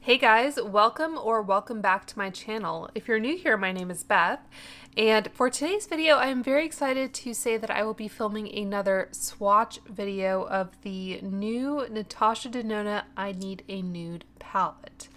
Hey guys, welcome back to my channel. If you're new here, my name is Beth, and for today's video, I am very excited to say that I will be filming another swatch video of the new Natasha Denona I Need a Nude palette.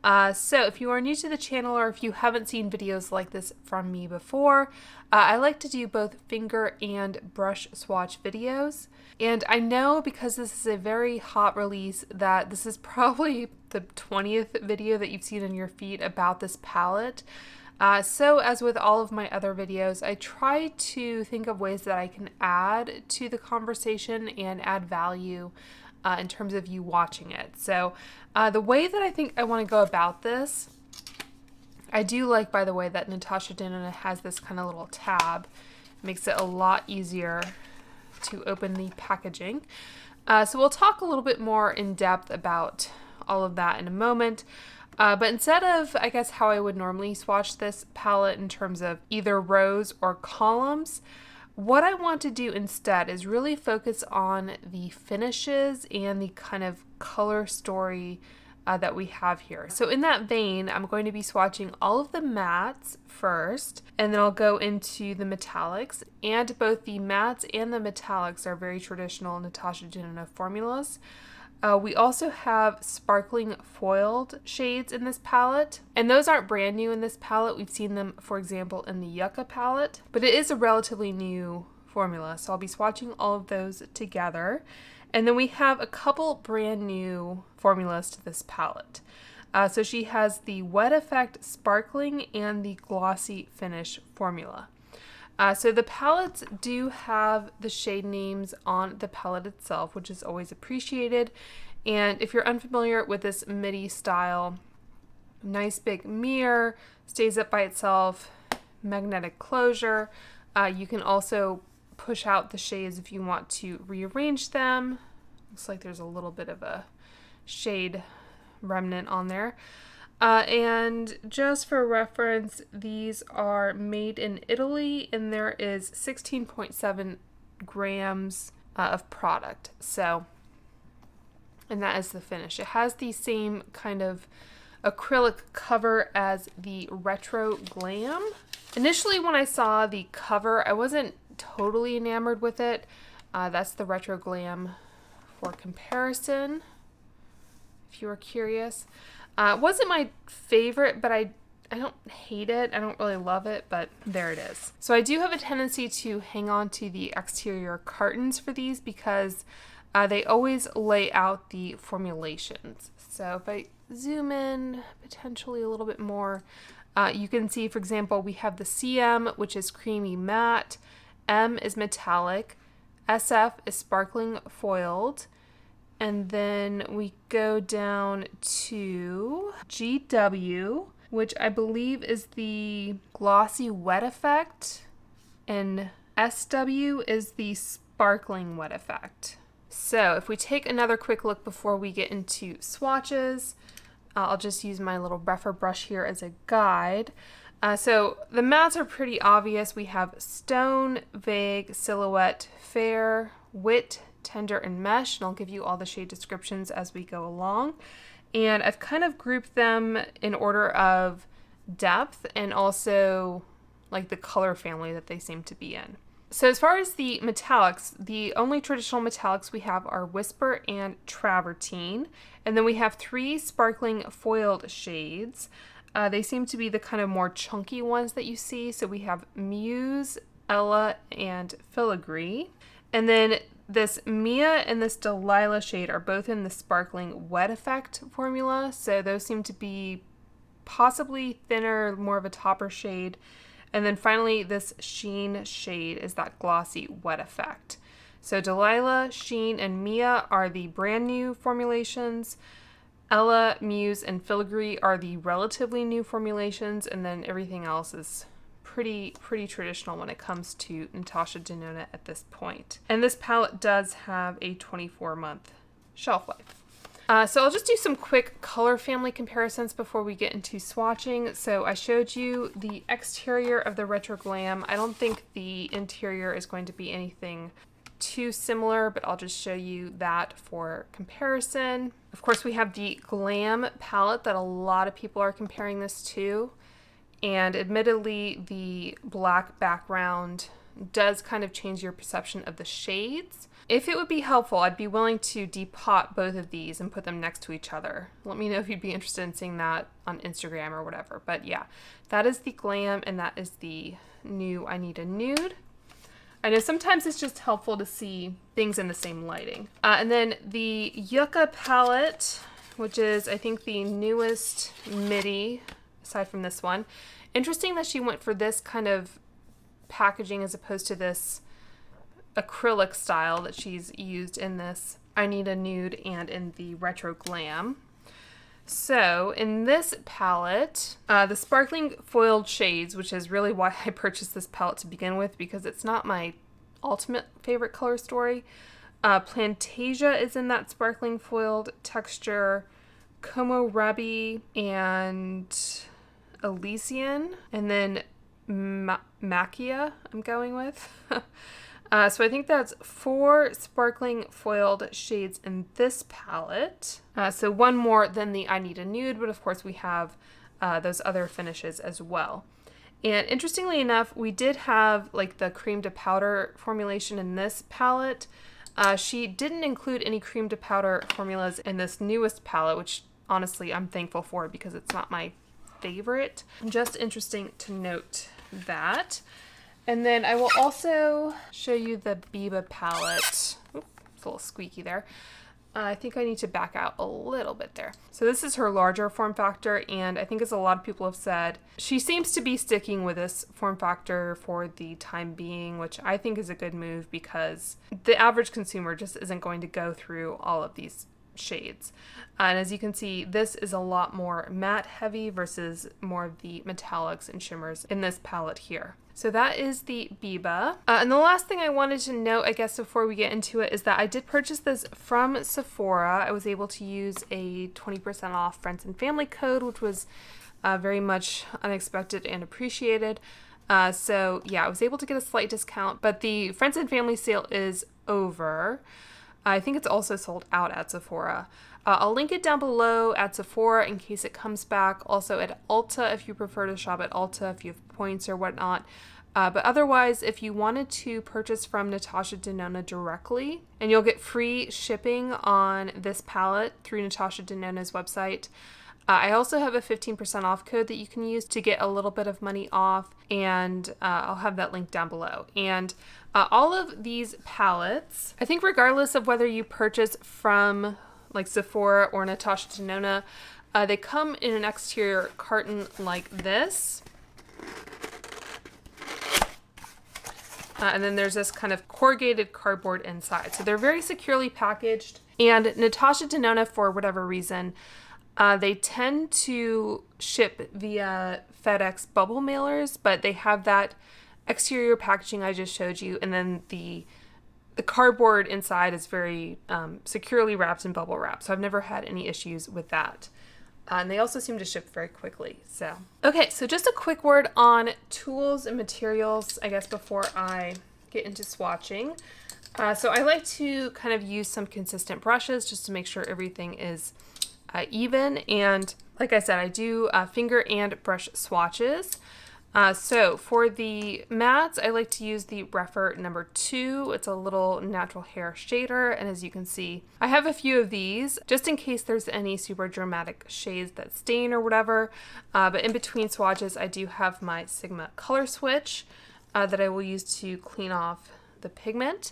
So if you are new to the channel or if you haven't seen videos like this from me before, I like to do both finger and brush swatch videos. And I know because this is a very hot release that this is probably the 20th video that you've seen in your feed about this palette. So as with all of my other videos, I try to think of ways that I can add to the conversation and add value in terms of you watching it. So the way that I think I want to go about this, I do like, by the way, that Natasha Denona has this kind of little tab. It makes it a lot easier to open the packaging. So we'll talk a little bit more in depth about all of that in a moment. But instead of, I guess, how I would normally swatch this palette in terms of either rows or columns, what I want to do instead is really focus on the finishes and the kind of color story that we have here. So in that vein, I'm going to be swatching all of the mattes first, and then I'll go into the metallics. And both the mattes and the metallics are very traditional Natasha Denona formulas. We also have sparkling foiled shades in this palette, and those aren't brand new in this palette. We've seen them, for example, in the Yucca palette, but it is a relatively new formula, so I'll be swatching all of those together. And then we have a couple brand new formulas to this palette. So she has the Wet Effect Sparkling and the Glossy Finish formula. So the palettes do have the shade names on the palette itself, which is always appreciated. And if you're unfamiliar with this midi style, nice big mirror, stays up by itself, magnetic closure. You can also push out the shades if you want to rearrange them. Looks like there's a little bit of a shade remnant on there. And just for reference, these are made in Italy, and there is 16.7 grams of product. So, and that is the finish. It has the same kind of acrylic cover as the Retro Glam. Initially, when I saw the cover, I wasn't totally enamored with it. That's the Retro Glam for comparison, if you were curious. It wasn't my favorite, but I don't hate it. I don't really love it, but there it is. So I do have a tendency to hang on to the exterior cartons for these because they always lay out the formulations. So if I zoom in potentially a little bit more, you can see, for example, we have the CM, which is creamy matte, M is metallic, SF is sparkling foiled, and then we go down to GW, which I believe is the Glossy Wet Effect, and SW is the Sparkling Wet Effect. So if we take another quick look before we get into swatches, I'll just use my little buffer brush here as a guide. So the mattes are pretty obvious. We have Stone, Vague, Silhouette, Fair, Wit, Tender, and Mesh, and I'll give you all the shade descriptions as we go along. And I've kind of grouped them in order of depth and also like the color family that they seem to be in. So as far as the metallics, the only traditional metallics we have are Whisper and Travertine, and then we have 3 sparkling foiled shades. They seem to be the kind of more chunky ones that you see. So we have Muse, Ella, and Filigree. And then this Mia and this Delilah shade are both in the Sparkling Wet Effect formula. So those seem to be possibly thinner, more of a topper shade. And then finally, this Sheen shade is that Glossy Wet Effect. So Delilah, Sheen, and Mia are the brand new formulations. Ella, Muse, and Filigree are the relatively new formulations, and then everything else is pretty traditional when it comes to Natasha Denona at this point. And this palette does have a 24-month shelf life. So I'll just do some quick color family comparisons before we get into swatching. So I showed you the exterior of the Retro Glam. I don't think the interior is going to be anything too similar, but I'll just show you that for comparison. Of course, we have the Glam palette that a lot of people are comparing this to. And admittedly, the black background does kind of change your perception of the shades. If it would be helpful, I'd be willing to depot both of these and put them next to each other. Let me know if you'd be interested in seeing that on Instagram or whatever. But yeah, that is the Glam and that is the new I Need a Nude. I know sometimes it's just helpful to see things in the same lighting. And then the Yucca palette, which is I think the newest MIDI aside from this one. Interesting that she went for this kind of packaging as opposed to this acrylic style that she's used in this I Need a Nude and in the Retro Glam. So in this palette, the sparkling foiled shades, which is really why I purchased this palette to begin with, because it's not my ultimate favorite color story. Plantasia is in that sparkling foiled texture, Como Rabi and Elysian, and then Macchia I'm going with. So I think that's 4 sparkling foiled shades in this palette. So one more than the I Need a Nude, but of course we have those other finishes as well. And interestingly enough, we did have like the cream to powder formulation in this palette. She didn't include any cream to powder formulas in this newest palette, which honestly I'm thankful for because it's not my favorite. Just interesting to note that. And then I will also show you the Biba palette. Oops, it's a little squeaky there. I think I need to back out a little bit there. So this is her larger form factor, and I think as a lot of people have said, she seems to be sticking with this form factor for the time being, which I think is a good move because the average consumer just isn't going to go through all of these shades. And as you can see, this is a lot more matte heavy versus more of the metallics and shimmers in this palette here. So that is the Biba. And the last thing I wanted to note, I guess, before we get into it, is that I did purchase this from Sephora. I was able to use a 20% off friends and family code, which was very much unexpected and appreciated. So yeah, I was able to get a slight discount, but the friends and family sale is over. I think it's also sold out at Sephora. I'll link it down below at Sephora in case it comes back. Also at Ulta if you prefer to shop at Ulta, if you have points or whatnot. But otherwise, if you wanted to purchase from Natasha Denona directly, and you'll get free shipping on this palette through Natasha Denona's website. I also have a 15% off code that you can use to get a little bit of money off, and I'll have that link down below. And all of these palettes, I think regardless of whether you purchase from like Sephora or Natasha Denona, they come in an exterior carton like this. And then there's this kind of corrugated cardboard inside. So they're very securely packaged. And Natasha Denona, for whatever reason, they tend to ship via FedEx bubble mailers, but they have that exterior packaging I just showed you, and then the cardboard inside is very securely wrapped in bubble wrap, so I've never had any issues with that. And they also seem to ship very quickly. So okay, so just a quick word on tools and materials, I guess, before I get into swatching. So I like to kind of use some consistent brushes just to make sure everything is even. And like I said, I do finger and brush swatches. So for the mattes, I like to use the Refer number 2. It's a little natural hair shader, and as you can see, I have a few of these just in case there's any super dramatic shades that stain or whatever. But in between swatches, I do have my Sigma color switch that I will use to clean off the pigment.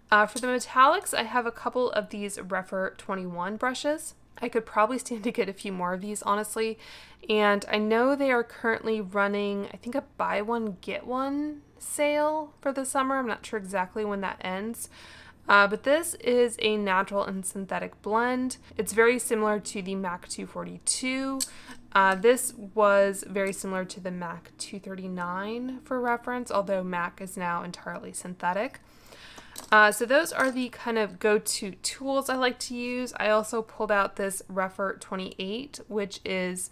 For the metallics, I have a couple of these Refer 21 brushes. I could probably stand to get a few more of these, honestly. And I know they are currently running, I think, a buy one, get one sale for the summer. I'm not sure exactly when that ends. But this is a natural and synthetic blend. It's very similar to the MAC 242. This was very similar to the MAC 239 for reference, although MAC is now entirely synthetic. So those are the kind of go-to tools I like to use. I also pulled out this Refer 28, which is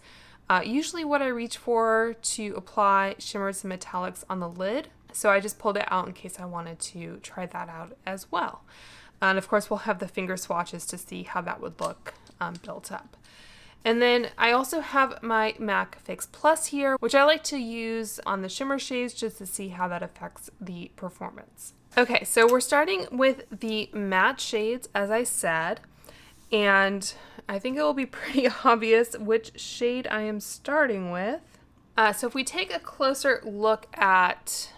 usually what I reach for to apply shimmers and metallics on the lid. So I just pulled it out in case I wanted to try that out as well. And of course, we'll have the finger swatches to see how that would look built up. And then I also have my MAC Fix Plus here, which I like to use on the shimmer shades just to see how that affects the performance. Okay, so we're starting with the matte shades, as I said, and I think it will be pretty obvious which shade I am starting with. So if we take a closer look at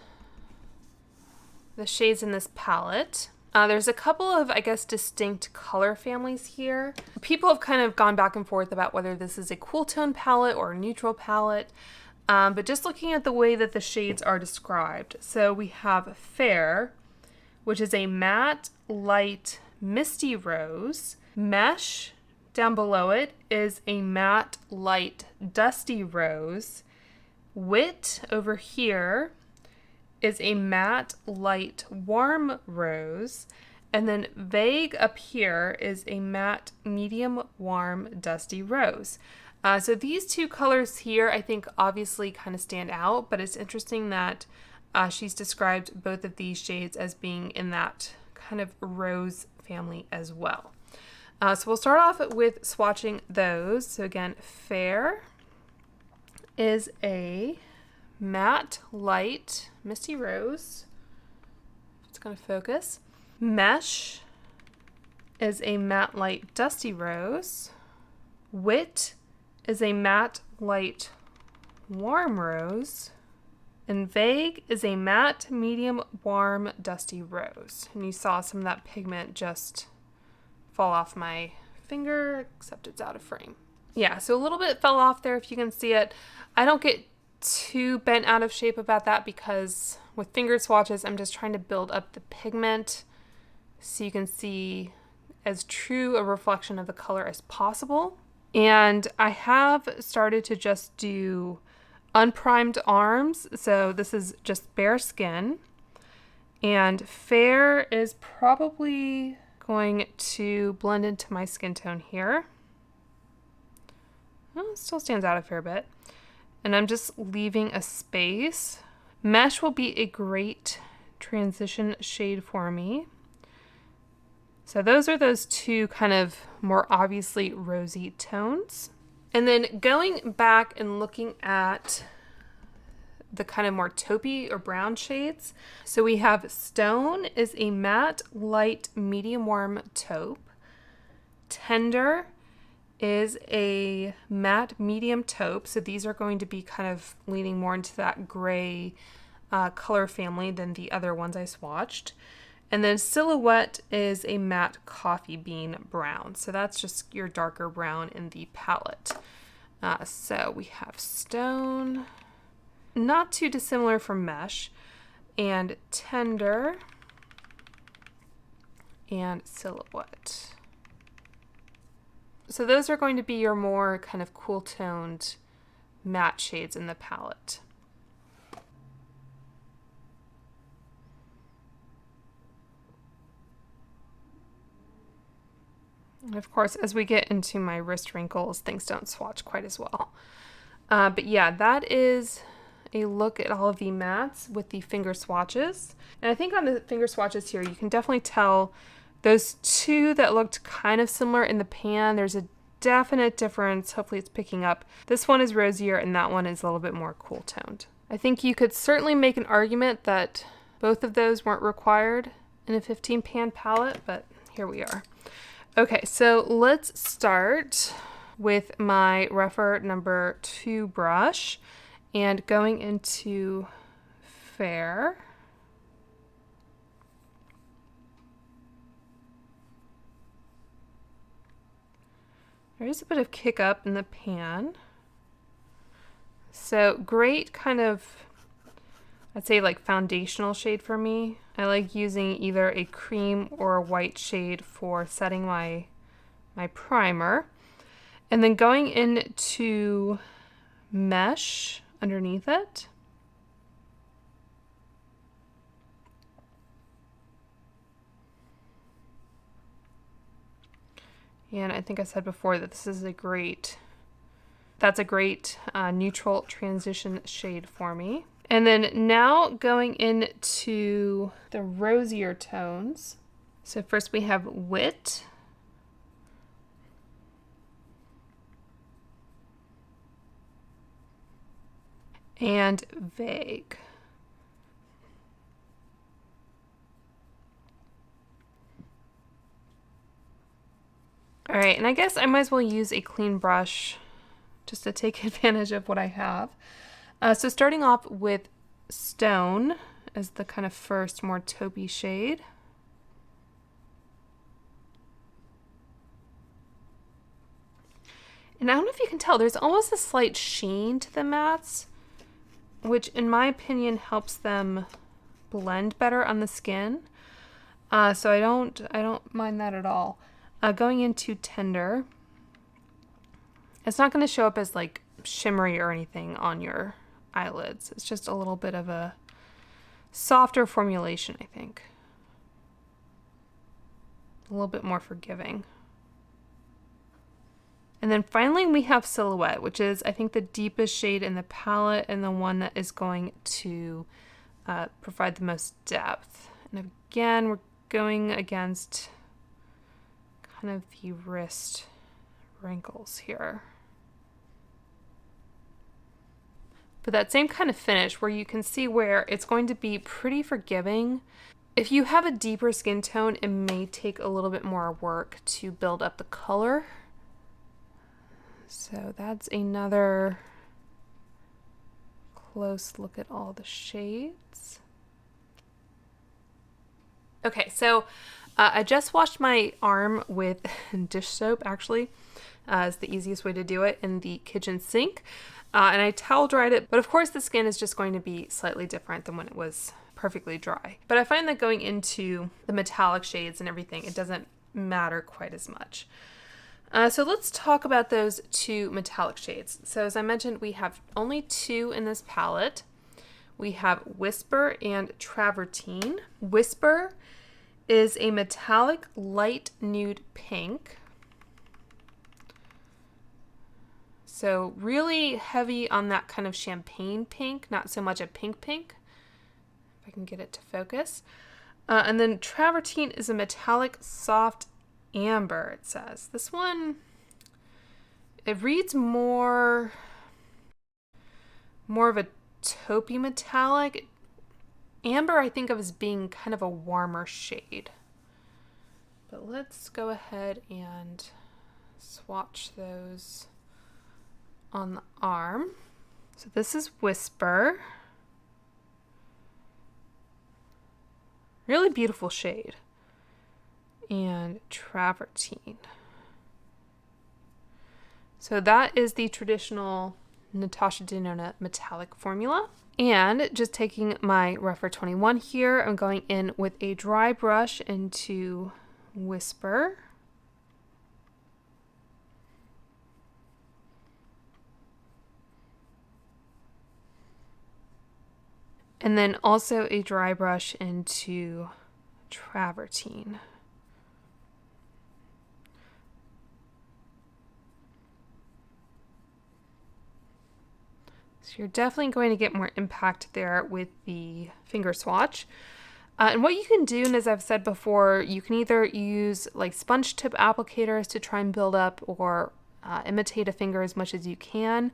the shades in this palette, there's a couple of, I guess, distinct color families here. People have kind of gone back and forth about whether this is a cool tone palette or a neutral palette, but just looking at the way that the shades are described. So we have Fair, which is a matte, light, misty rose. Mesh, down below it, is a matte, light, dusty rose. Wit, over here, is a matte, light, warm rose. And then Vague up here is a matte, medium, warm, dusty rose. So these two colors here, I think, obviously kind of stand out, but it's interesting that she's described both of these shades as being in that kind of rose family as well. So we'll start off with swatching those. So again, Fair is a matte, light, misty rose. It's going to focus. Mesh is a matte, light, dusty rose. Wit is a matte, light, warm rose. And Vague is a matte, medium, warm, dusty rose. And you saw some of that pigment just fall off my finger, except it's out of frame. Yeah, so a little bit fell off there if you can see it. I don't get too bent out of shape about that because with finger swatches, I'm just trying to build up the pigment so you can see as true a reflection of the color as possible. And I have started to just do unprimed arms, so this is just bare skin. And Fair is probably going to blend into my skin tone here. Well, it still stands out a fair bit. And I'm just leaving a space. Mesh will be a great transition shade for me. So those are those two kind of more obviously rosy tones. And then going back and looking at the kind of more taupey or brown shades. So we have Stone is a matte, light, medium warm taupe. Tender is a matte, medium taupe. So these are going to be kind of leaning more into that gray color family than the other ones I swatched. And then Silhouette is a matte coffee bean brown. So that's just your darker brown in the palette. So we have Stone, not too dissimilar from Mesh, and Tender, and Silhouette. So those are going to be your more kind of cool toned matte shades in the palette. And of course, as we get into my wrist wrinkles, things don't swatch quite as well. But yeah, that is a look at all of the mattes with the finger swatches. And I think on the finger swatches here, you can definitely tell those two that looked kind of similar in the pan, there's a definite difference. Hopefully it's picking up. This one is rosier and that one is a little bit more cool toned. I think you could certainly make an argument that both of those weren't required in a 15 pan palette, but here we are. Okay, so let's start with my rougher number 2 brush and going into Fair. There is a bit of kick up in the pan. So great kind of, I'd say like foundational shade for me. I like using either a cream or a white shade for setting my primer. And then going into Mesh underneath it. And I think I said before that this is a great, that's a great neutral transition shade for me. And then now going into the rosier tones. So first we have Wit. And Vague. All right, and I guess I might as well use a clean brush just to take advantage of what I have. So starting off with Stone as the kind of first more taupey shade. And I don't know if you can tell, there's almost a slight sheen to the mattes, which in my opinion helps them blend better on the skin. So I don't mind that at all. Going into Tender, it's not going to show up as like shimmery or anything on your eyelids. It's just a little bit of a softer formulation, I think. A little bit more forgiving. And then finally we have Silhouette, which is I think the deepest shade in the palette and the one that is going to provide the most depth. And again, we're going against kind of the wrist wrinkles here. But that same kind of finish where you can see where it's going to be pretty forgiving. If you have a deeper skin tone, it may take a little bit more work to build up the color. So that's another close look at all the shades. Okay, so I just washed my arm with dish soap, actually. Is the easiest way to do it in the kitchen sink. And I towel dried it, but of course the skin is just going to be slightly different than when it was perfectly dry. But I find that going into the metallic shades and everything, it doesn't matter quite as much. So let's talk about those two metallic shades. So as I mentioned, we have only two in this palette. We have Whisper and Travertine. Whisper is a metallic light nude pink. So really heavy on that kind of champagne pink, not so much a pink pink. If I can get it to focus. And then Travertine is a metallic soft amber, it says. This one, it reads more of a taupey metallic. Amber I think of as being kind of a warmer shade. But let's go ahead and swatch those on the arm. So this is Whisper. Really beautiful shade. And Travertine. So that is the traditional Natasha Denona metallic formula. And just taking my Refer 21 here, I'm going in with a dry brush into Whisper. And then also a dry brush into Travertine. So you're definitely going to get more impact there with the finger swatch. And what you can do, and as I've said before, you can either use like sponge tip applicators to try and build up or imitate a finger as much as you can,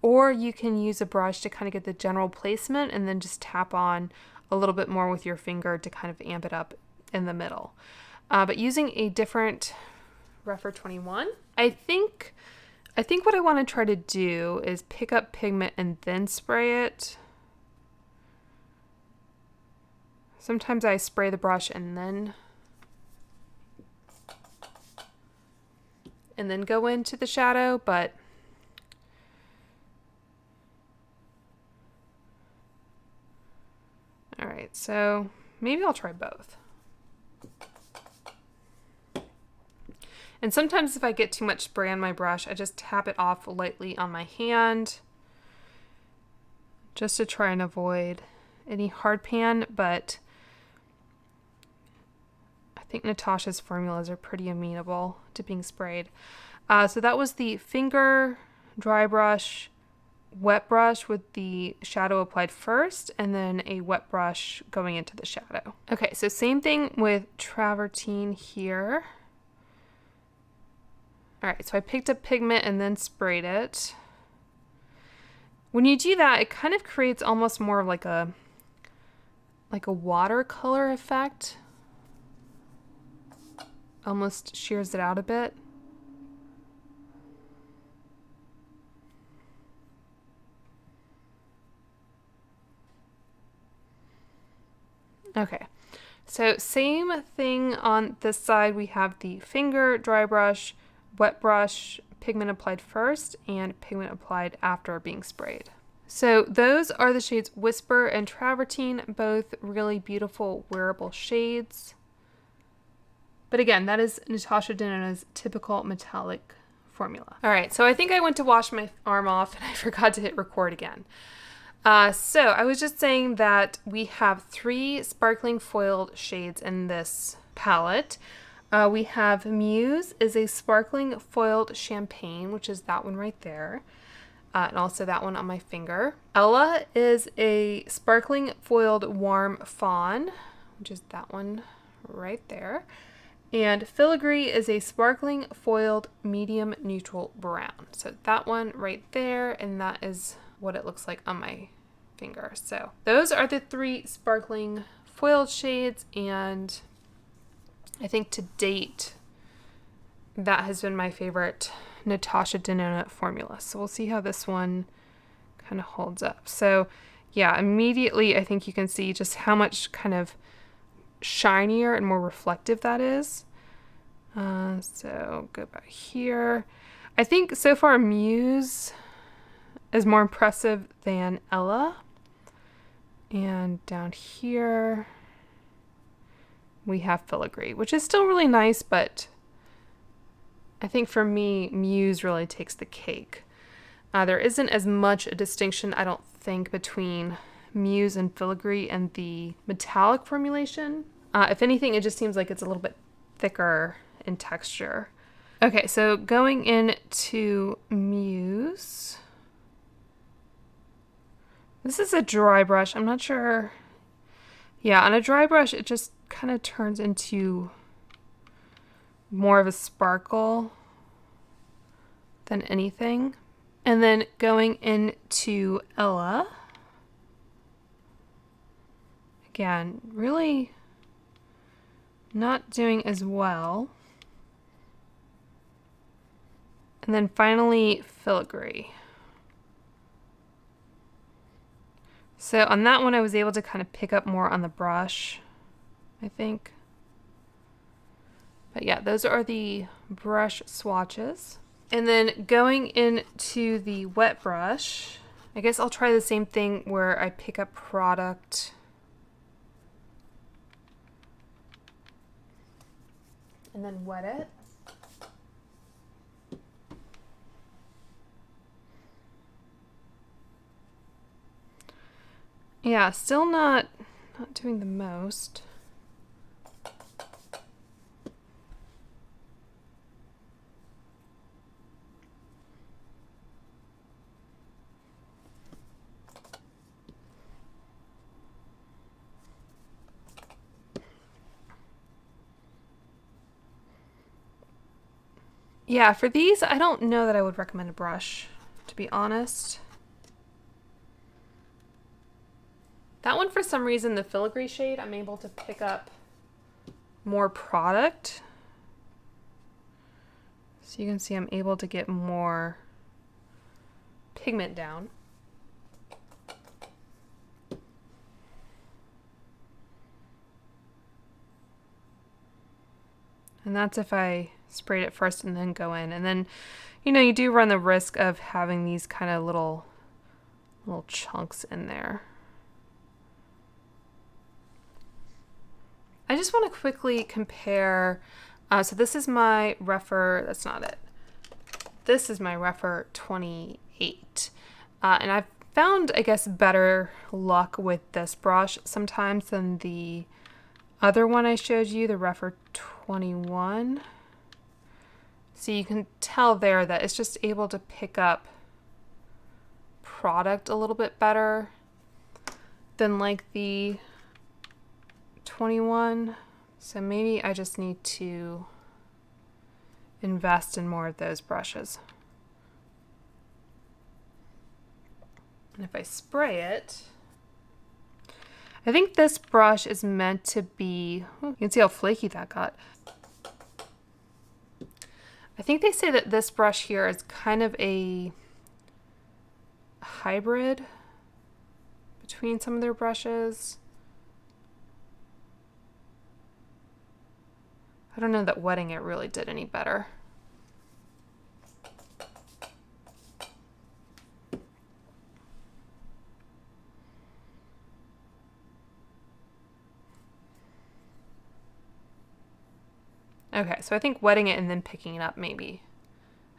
or you can use a brush to kind of get the general placement and then just tap on a little bit more with your finger to kind of amp it up in the middle. But using a different Refer 21, I think what I want to try to do is pick up pigment and then spray it. Sometimes I spray the brush and then go into the shadow, but all right, so maybe I'll try both. And sometimes if I get too much spray on my brush, I just tap it off lightly on my hand just to try and avoid any hard pan, but I think Natasha's formulas are pretty amenable to being sprayed. So that was the finger, dry brush, wet brush with the shadow applied first, and then a wet brush going into the shadow. Okay, so same thing with travertine here. All right, so I picked up pigment and then sprayed it. When you do that, it kind of creates almost more of like a watercolor effect. Almost shears it out a bit. Okay, so same thing on this side. We have the finger, dry brush, wet brush, pigment applied first, and pigment applied after being sprayed. So those are the shades Whisper and Travertine, both really beautiful wearable shades. But again, that is Natasha Denona's typical metallic formula. All right, so I think I went to wash my arm off and I forgot to hit record again. So I was just saying that we have 3 sparkling foiled shades in this palette. We have Muse is a sparkling foiled champagne, which is that one right there. And also that one on my finger. Ella is a sparkling foiled warm fawn, which is that one right there. And Filigree is a sparkling foiled medium neutral brown. So that one right there, and that is what it looks like on my finger. So those are the 3 sparkling foiled shades, and I think to date that has been my favorite Natasha Denona formula. So we'll see how this one kind of holds up. So yeah, immediately I think you can see just how much kind of shinier and more reflective that is. So go back here. I think so far Muse is more impressive than Ella. And down here we have Filigree, which is still really nice, but I think for me, Muse really takes the cake. There isn't as much a distinction, I don't think, between Muse and Filigree and the metallic formulation. If anything, it just seems like it's a little bit thicker in texture. Okay, so going into Muse. This is a dry brush. I'm not sure. Yeah, on a dry brush, it just kind of turns into more of a sparkle than anything. And then going into Ella. Again, really not doing as well. And then finally, Filigree. So on that one, I was able to kind of pick up more on the brush, I think. But yeah, those are the brush swatches. And then going into the wet brush, I guess I'll try the same thing where I pick up product and then wet it. Yeah, still not doing the most. Yeah, for these, I don't know that I would recommend a brush, to be honest. That one, for some reason, the Filigree shade, I'm able to pick up more product. So you can see I'm able to get more pigment down. And that's if I sprayed it first and then go in. And then, you know, you do run the risk of having these kind of little chunks in there. I just want to quickly compare. So this is my Refer, that's not it. This is my Refer 28. And I've found, I guess, better luck with this brush sometimes than the other one I showed you, the Refer 21. So you can tell there that it's just able to pick up product a little bit better than like the 21. So maybe I just need to invest in more of those brushes. And if I spray it, I think this brush is meant to be, you can see how flaky that got. I think they say that this brush here is kind of a hybrid between some of their brushes. I don't know that wetting it really did any better. Okay, so I think wetting it and then picking it up maybe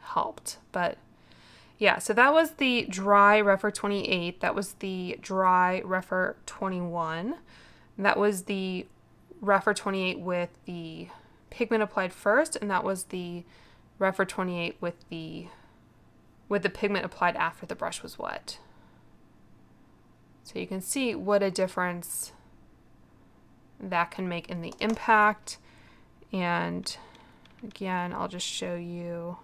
helped. But yeah, so that was the dry Refer 28. That was the dry Refer 21. That was the Refer 28 with the pigment applied first, and that was the Refer 28 with the pigment applied after the brush was wet. So you can see what a difference that can make in the impact. And again, I'll just show you,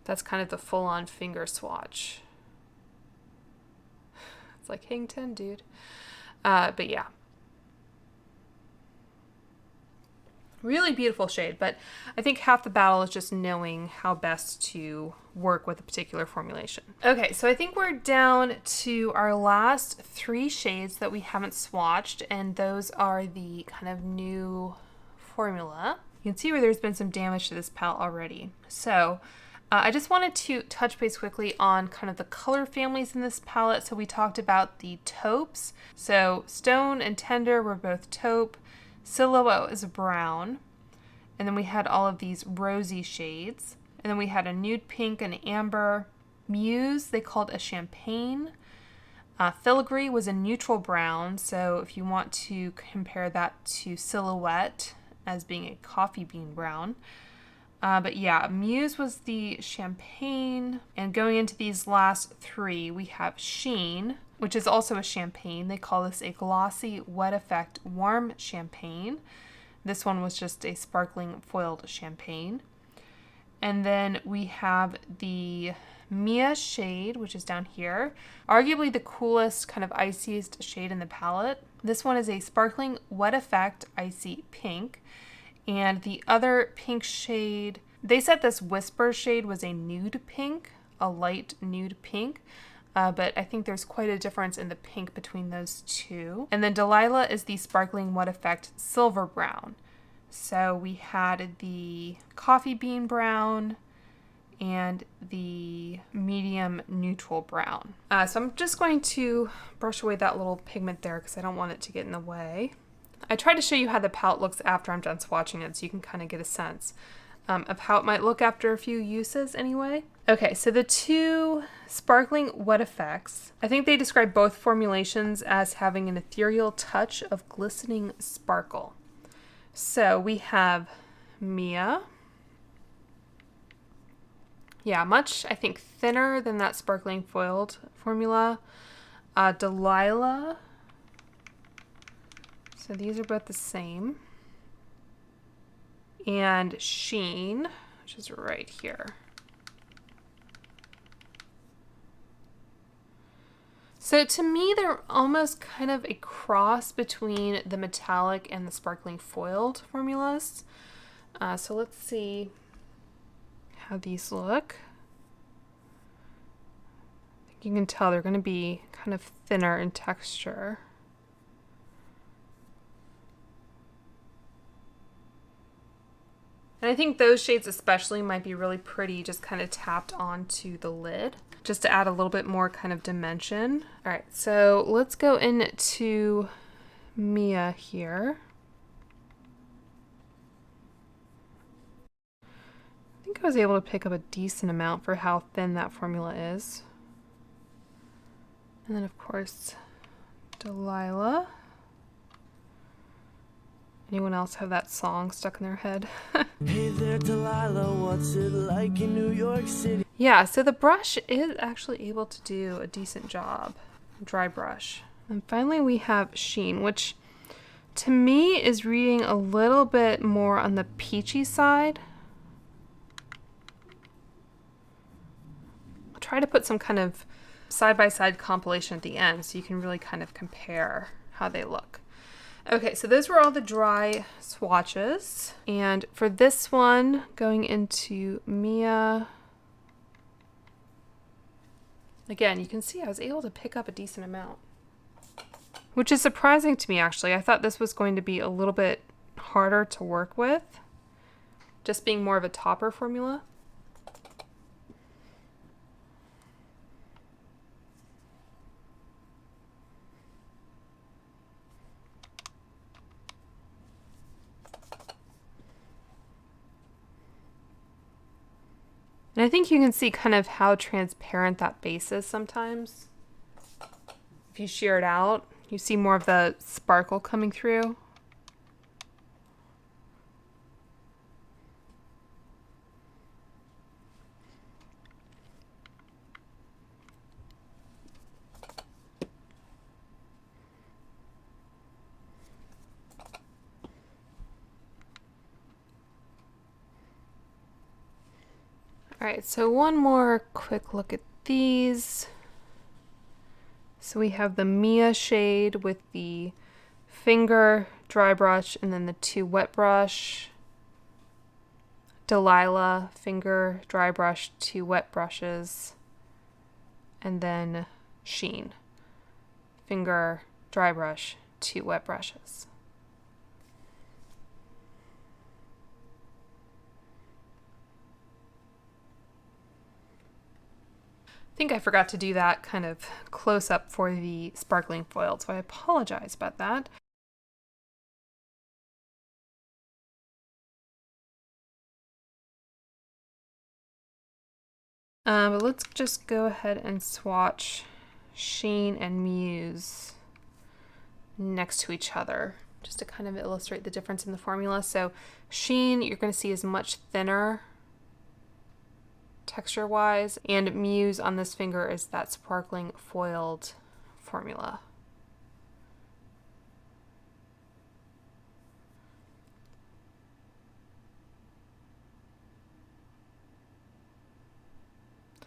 that's kind of the full-on finger swatch. It's like hang 10, dude. But yeah. Really beautiful shade, but I think half the battle is just knowing how best to work with a particular formulation. Okay, so I think we're down to our last 3 shades that we haven't swatched, and those are the kind of new formula. You can see where there's been some damage to this palette already. So I just wanted to touch base quickly on kind of the color families in this palette. So we talked about the taupes. So Stone and Tender were both taupe. Silhouette is brown. And then we had all of these rosy shades. And then we had a nude pink and amber. Muse, they called a champagne. Filigree was a neutral brown. So if you want to compare that to Silhouette as being a coffee bean brown. But yeah, Muse was the champagne. And going into these last 3, we have Sheen, which is also a champagne. They call this a glossy wet effect warm champagne. This one was just a sparkling foiled champagne. And then we have the Mia shade, which is down here. Arguably the coolest, kind of iciest shade in the palette. This one is a sparkling wet effect icy pink. And the other pink shade, they said this Whisper shade was a nude pink, a light nude pink. But I think there's quite a difference in the pink between those two. And then Delilah is the sparkling wet effect silver brown. So we had the coffee bean brown and the medium neutral brown. So I'm just going to brush away that little pigment there because I don't want it to get in the way. I tried to show you how the palette looks after I'm done swatching it so you can kind of get a sense of how it might look after a few uses anyway. Okay, so the 2 sparkling wet effects, I think they describe both formulations as having an ethereal touch of glistening sparkle. So we have Mia. Yeah, much, I think, thinner than that sparkling foiled formula. Delilah. So these are both the same. And Sheen, which is right here. So to me, they're almost kind of a cross between the metallic and the sparkling foiled formulas. So let's see how these look. I think you can tell they're going to be kind of thinner in texture. And I think those shades especially might be really pretty just kind of tapped onto the lid, just to add a little bit more kind of dimension. All right, so let's go into Mia here. I think I was able to pick up a decent amount for how thin that formula is. And then of course, Delilah. Anyone else have that song stuck in their head? Hey there, Delilah, what's it like in New York City? Yeah, so the brush is actually able to do a decent job. Dry brush. And finally we have Sheen, which to me is reading a little bit more on the peachy side. I'll try to put some kind of side-by-side compilation at the end so you can really kind of compare how they look. Okay, so those were all the dry swatches. And for this one, going into Mia, again, you can see I was able to pick up a decent amount, which is surprising to me, actually. I thought this was going to be a little bit harder to work with, just being more of a topper formula. And I think you can see kind of how transparent that base is sometimes. If you shear it out, you see more of the sparkle coming through. All right, so one more quick look at these. So we have the Mia shade with the finger dry brush and then the 2 wet brush. Delilah finger dry brush, 2 wet brushes. And then Sheen finger dry brush, 2 wet brushes. I think I forgot to do that kind of close up for the sparkling foil, so I apologize about that. But let's just go ahead and swatch Sheen and Muse next to each other, just to kind of illustrate the difference in the formula. So Sheen, you're going to see is much thinner texture-wise, and Muse on this finger is that sparkling foiled formula.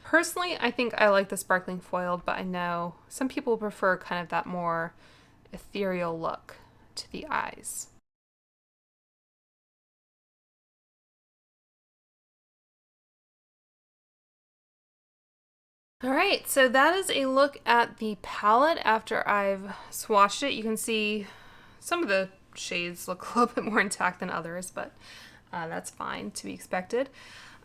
Personally, I think I like the sparkling foiled, but I know some people prefer kind of that more ethereal look to the eyes. All right, so that is a look at the palette after I've swatched it. You can see some of the shades look a little bit more intact than others, but that's fine, to be expected.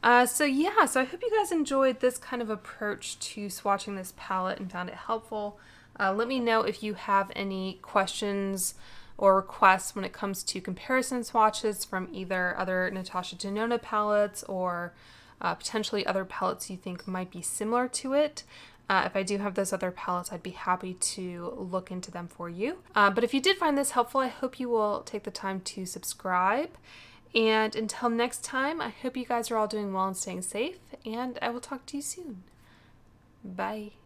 So I hope you guys enjoyed this kind of approach to swatching this palette and found it helpful. Let me know if you have any questions or requests when it comes to comparison swatches from either other Natasha Denona palettes or potentially other palettes you think might be similar to it. If I do have those other palettes, I'd be happy to look into them for you. But if you did find this helpful, I hope you will take the time to subscribe. And until next time, I hope you guys are all doing well and staying safe, and I will talk to you soon. Bye.